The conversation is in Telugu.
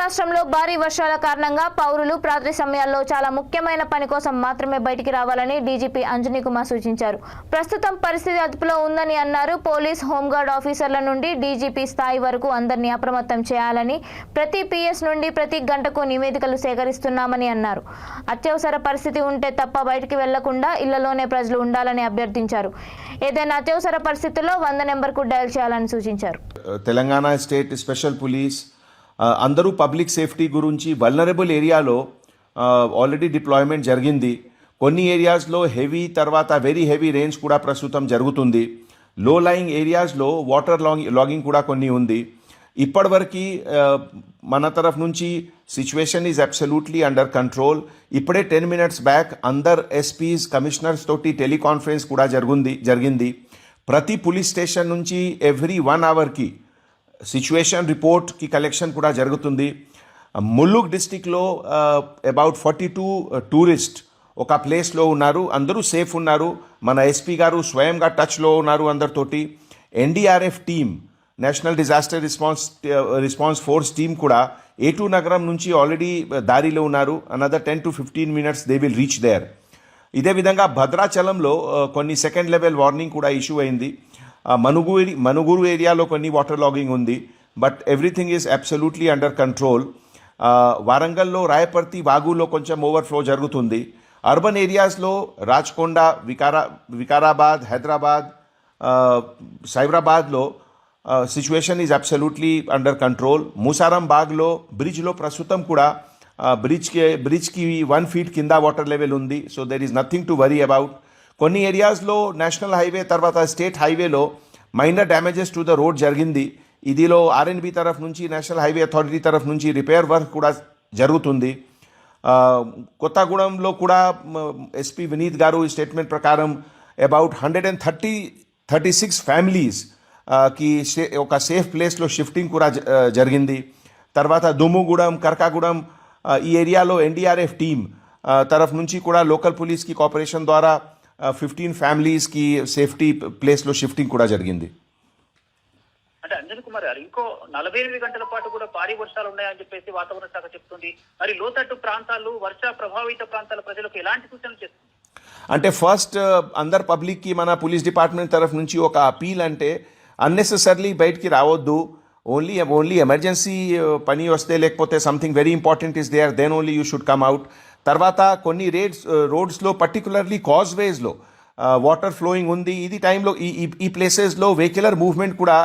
రాష్ట్రంలో భారీ వర్షాల కారణంగా పౌరులు రాత్రి సమయాల్లో చాలా ముఖ్యమైన పని కోసం మాత్రమే బయటికి రావాలని డీజీపీ అంజనీ కుమార్ సూచించారు. ప్రస్తుతం పరిస్థితి అదుపులో ఉందని అన్నారు. పోలీస్, హోంగార్డ్ ఆఫీసర్ల నుండి డీజీపీ స్థాయి వరకు అందరినీ అప్రమత్తం చేయాలని, ప్రతి పీఎస్ నుండి ప్రతి గంటకు నివేదికలు సేకరిస్తున్నామని అన్నారు. అత్యవసర పరిస్థితి ఉంటే తప్ప బయటికి వెళ్లకుండా ఇళ్లలోనే ప్రజలు ఉండాలని అభ్యర్థించారు. ఏదైనా అత్యవసర పరిస్థితుల్లో 100 నెంబర్కు డయల్ చేయాలని సూచించారు. తెలంగాణ స్టేట్ స్పెషల్ పోలీస్ అందరూ పబ్లిక్ సేఫ్టీ గురించి వల్నరబుల్ ఏరియాలో ఆల్రెడీ డిప్లాయ్మెంట్ జరిగింది. కొన్ని ఏరియాస్లో హెవీ తర్వాత వెరీ హెవీ రేంజ్ కూడా ప్రస్తుతం జరుగుతుంది. లో లయింగ్ ఏరియాస్లో వాటర్ లాగింగ్ కూడా కొన్ని ఉంది. ఇప్పటివరకు మన తరఫు నుంచి situation is absolutely under control. ఇప్పుడే 10 minutes బ్యాక్ అందరు ఎస్పీస్, కమిషనర్స్ తోటి టెలికాన్ఫరెన్స్ కూడా జరిగింది. ప్రతి పోలీస్ స్టేషన్ నుంచి ఎవ్రీ 1 hourకి సిచ్యువేషన్ రిపోర్ట్కి కలెక్షన్ కూడా జరుగుతుంది. ములుగ్ డిస్టిక్లో అబౌట్ 42 టూరిస్ట్ ఒక ప్లేస్లో ఉన్నారు. అందరూ సేఫ్ ఉన్నారు. మన ఎస్పీ గారు స్వయంగా టచ్లో ఉన్నారు అందరితోటి. NDRF team, national disaster response force team కూడా ఏటూ నగరం నుంచి ఆల్రెడీ దారిలో ఉన్నారు. Another 10 to 15 minutes they will reach there. ఇదే విధంగా భద్రాచలంలో కొన్ని సెకండ్ లెవెల్ వార్నింగ్ కూడా ఇష్యూ అయింది. మనుగురు ఏరియాలో కొన్ని వాటర్ లాగింగ్ ఉంది. But everything is absolutely under control. వారంగల్లో రాయపర్తి వాగులో కొంచెం ఓవర్ఫ్లో జరుగుతుంది. అర్బన్ ఏరియాస్లో రాచకొండ, వికారాబాద్, హైదరాబాద్, సైబరాబాద్లో situation is absolutely under control. మూసారం బాగ్లో బ్రిడ్జ్లో ప్రస్తుతం కూడా బ్రిడ్జ్కి 1 feet కింద వాటర్ లెవెల్ ఉంది. So there is nothing to worry about. కొన్ని ఏరియాస్లో నేషనల్ హైవే తర్వాత స్టేట్ హైవేలో minor damages to the road జరిగింది. ఇదిలో ఆర్ఎన్బి తరఫు నుంచి, నేషనల్ హైవే అథారిటీ తరఫు నుంచి రిపేర్ వర్క్ కూడా జరుగుతుంది. కొత్తగూడెంలో కూడా ఎస్పీ వినీత్ గారు ఈ స్టేట్మెంట్ ప్రకారం అబౌట్ 136 ఫ్యామిలీస్ కి ఒక సేఫ్ ప్లేస్లో షిఫ్టింగ్ కూడా జరిగింది. తర్వాత దుమ్ముగూడెం, కర్కాగూడెం ఈ ఏరియాలో ఎన్డీఆర్ఎఫ్ టీమ్ తరఫు నుంచి కూడా లోకల్ పోలీస్కి కోఆపరేషన్ ద్వారా 15 ఫ్యామిలీస్కి సేఫ్టీ ప్లేస్లో షిఫ్టింగ్ కూడా జరిగింది. అంటే అంజనీ కుమార్ గారు, ఇంకో 48 గంటల పాటు కూడా భారీ వర్షాలు ఉన్నాయని చెప్పేసి వాతావరణ శాఖ చెప్తుంది. మరి లోతట్టు ప్రాంతాలు, వర్ష ప్రభావిత ప్రాంతాల ప్రజలకు ఎలాంటి సూచనలు చేస్తుంది? అంటే ఫస్ట్ అందరు పబ్లిక్కి మన పోలీస్ డిపార్ట్మెంట్ తరఫు నుంచి ఒక అపీల్, అంటే అన్నెసెసర్లీ బయటికి రావద్దు. ఓన్లీ ఎమర్జెన్సీ పని వస్తే, లేకపోతే something very important is there, then only you should come out. తర్వాత కొన్ని రోడ్స్లో పర్టికులర్లీ కాజ్వేస్లో వాటర్ ఫ్లోయింగ్ ఉంది. ఇది టైంలో ఈ ప్లేసెస్లో వెహికులర్ మూవ్మెంట్ కూడా